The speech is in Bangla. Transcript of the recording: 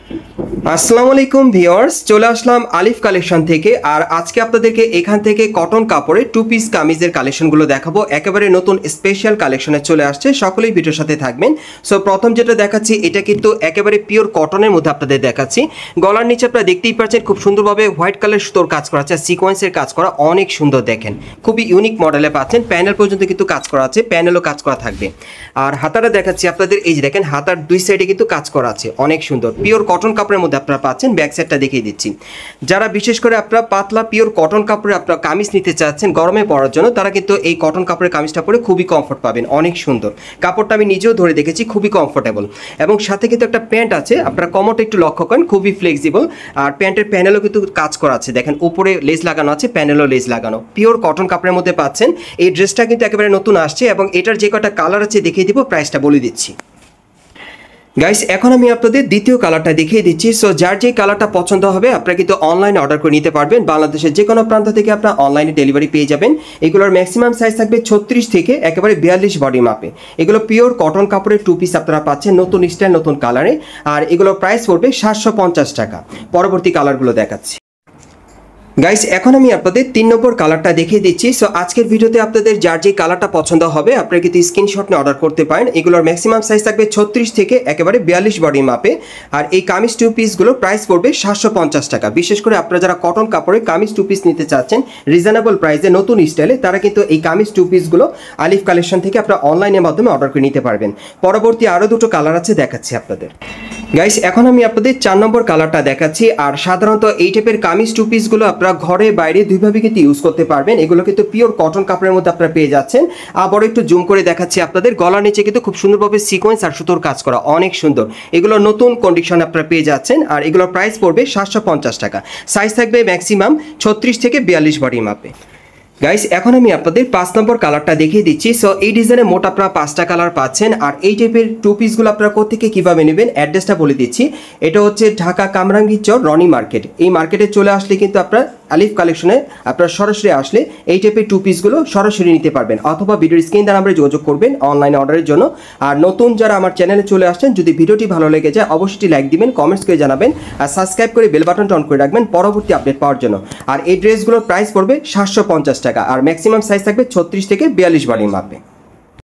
আসসালামু আলাইকুম ভিউয়ার্স, চলে আসলাম আলিফ কালেকশন থেকে। আর আজকে আপনাদেরকে এখান থেকে কটন কাপড়ে টু পিস কামিজের কালেকশনগুলো দেখাবো। একেবারে নতুন স্পেশাল কালেকশনে চলে আসছে, সকলেই ভিডিওর সাথে থাকবেন। সো প্রথম যেটা দেখাচ্ছি এটা কিন্তু একেবারে পিওর কটনের মধ্যে আপনাদের দেখাচ্ছি। গলার নিচে আপনারা দেখতেই পাচ্ছেন খুব সুন্দরভাবে হোয়াইট কালার সুতোর কাজ করা আছে, সিকোয়েন্সের কাজ করা, অনেক সুন্দর দেখেন, খুবই ইউনিক মডেলে পাচ্ছেন। প্যানেল পর্যন্ত কিন্তু কাজ করা আছে, প্যানেলও কাজ করা থাকবে। আর হাতাটা দেখাচ্ছি আপনাদের, এই যে দেখেন হাতার দুই সাইডে কিন্তু কাজ করা আছে, অনেক সুন্দর পিওর কটন কাপড়ের মধ্যে আপনারা পাচ্ছেন। ব্যাক সাইডটা দেখিয়ে দিচ্ছি। যারা বিশেষ করে আপনারা পাতলা পিওর কটন কাপড়ে আপনারা কামিজ নিতে চাচ্ছেন গরমে পরার জন্য, তারা কিন্তু এই কটন কাপড়ের কামিজটা পরে খুবই কমফোর্ট পাবেন, অনেক সুন্দর। কাপড়টা আমি নিজেও ধরে দেখেছি, খুবই কমফোর্টেবল। এবং সাথে কিন্তু একটা প্যান্ট আছে, আপনারা কমরটা একটু লক্ষ্য করেন, খুবই ফ্লেক্সিবল। আর প্যান্টের প্যানেলও কিন্তু কাজ করা আছে, দেখেন উপরে লেস লাগানো আছে, প্যানেলও লেস লাগানো, পিওর কটন কাপড়ের মধ্যে পাচ্ছেন। এই ড্রেসটা কিন্তু একেবারে নতুন আসছে এবং এটার যে কটা কালার আছে দেখিয়ে দিব, প্রাইসটা বলে দিচ্ছি। গাইস, এখন আমি আপনাদের দ্বিতীয় কালারটা দেখিয়ে দিচ্ছি। সো যার যে কালারটা পছন্দ হবে আপনারা কিন্তু অনলাইনে অর্ডার করে নিতে পারবেন। বাংলাদেশের যে কোনো প্রান্ত থেকে আপনারা অনলাইনে ডেলিভারি পেয়ে যাবেন। এগুলোর ম্যাক্সিমাম সাইজ থাকবে 36 থেকে একেবারে 42 বডি মাপে। এগুলো পিওর কটন কাপড়ের টু পিস আপনারা পাচ্ছেন, নতুন স্টাইল, নতুন কালারে। আর এগুলোর প্রাইস পড়বে 750 টাকা। পরবর্তী কালারগুলো দেখাচ্ছি। গাইস, এখন আমি আপনাদের 3 নম্বর কালারটা দেখিয়ে দিচ্ছি। সো আজকের ভিডিওতে আপনাদের যার যে কালারটা পছন্দ হবে আপনারা কিন্তু স্ক্রিনশট নিয়ে অর্ডার করতে পারেন। এগুলোর ম্যাক্সিমাম সাইজ থাকবে 36 থেকে একেবারে 42 বডি মাপে। আর এই কামিজ টু পিসগুলোর প্রাইস পড়বে 750 টাকা। বিশেষ করে আপনারা যারা কটন কাপড়ে কামিজ টু পিস নিতে চাচ্ছেন রিজনেবল প্রাইসে, নতুন স্টাইলে, তারা কিন্তু এই কামিজ টু পিসগুলো আলিফ কালেকশন থেকে আপনারা অনলাইনের মাধ্যমে অর্ডার করে নিতে পারবেন। পরবর্তী আরও দুটো কালার আছে, দেখাচ্ছি আপনাদের। গাইস, এখন আমি আপনাদের 4 নম্বর কালারটা দেখাচ্ছি। আর সাধারণত এই টাইপের কামিজ টু পিসগুলো আপনারা ঘরে বাইরে দুইভাবে কিন্তু ইউজ করতে পারবেন। এগুলো কিন্তু পিওর কটন কাপড়ের মধ্যে আপনারা পেয়ে যাচ্ছেন। আবার একটু জুম করে দেখাচ্ছি আপনাদের, গলার নিচে কিন্তু খুব সুন্দরভাবে সিকোয়েন্স আর সুতোর কাজ করা, অনেক সুন্দর। এগুলো নতুন কন্ডিশন আপনারা পেয়ে যাচ্ছেন। আর এগুলোর প্রাইস পড়বে 750 টাকা। সাইজ থাকবে ম্যাক্সিমাম 36 থেকে 42 বডি মাপে। গাইস, এখন আমি আপনাদের 5 নম্বর কালারটা দেখিয়ে দিচ্ছি। সো এই ডিজাইনে মোট আপনারা 5টা কালার পাচ্ছেন। আর এই টাইপের টু পিসগুলো আপনারা কোথেকে কীভাবে নেবেন অ্যাড্রেসটা বলে দিচ্ছি। এটা হচ্ছে ঢাকা কামরাঙ্গীর চর রনি মার্কেট। এই মার্কেটে চলে আসলে কিন্তু আপনারা আলিফ কালেকশনে আপনারা সরাসরি আসলে এই টাইপের টু পিসগুলো সরাসরি নিতে পারবেন, অথবা ভিডিওর স্ক্রিন দ্বারা আমরা যোগাযোগ করবেন অনলাইনে অর্ডারের জন্য। আর নতুন যারা আমার চ্যানেলে চলে আসছেন, যদি ভিডিওটি ভালো লেগে যায় অবশ্যই লাইক দিবেন, কমেন্টস করে জানাবেন, আর সাবস্ক্রাইব করে বেল বাটনটা অন করে রাখবেন পরবর্তী আপডেট পাওয়ার জন্য। আর এই ড্রেসগুলোর প্রাইস পড়বে 750 টাকা। আর ম্যাক্সিমাম সাইজ থাকবে 36 থেকে 42 বডি মাপে।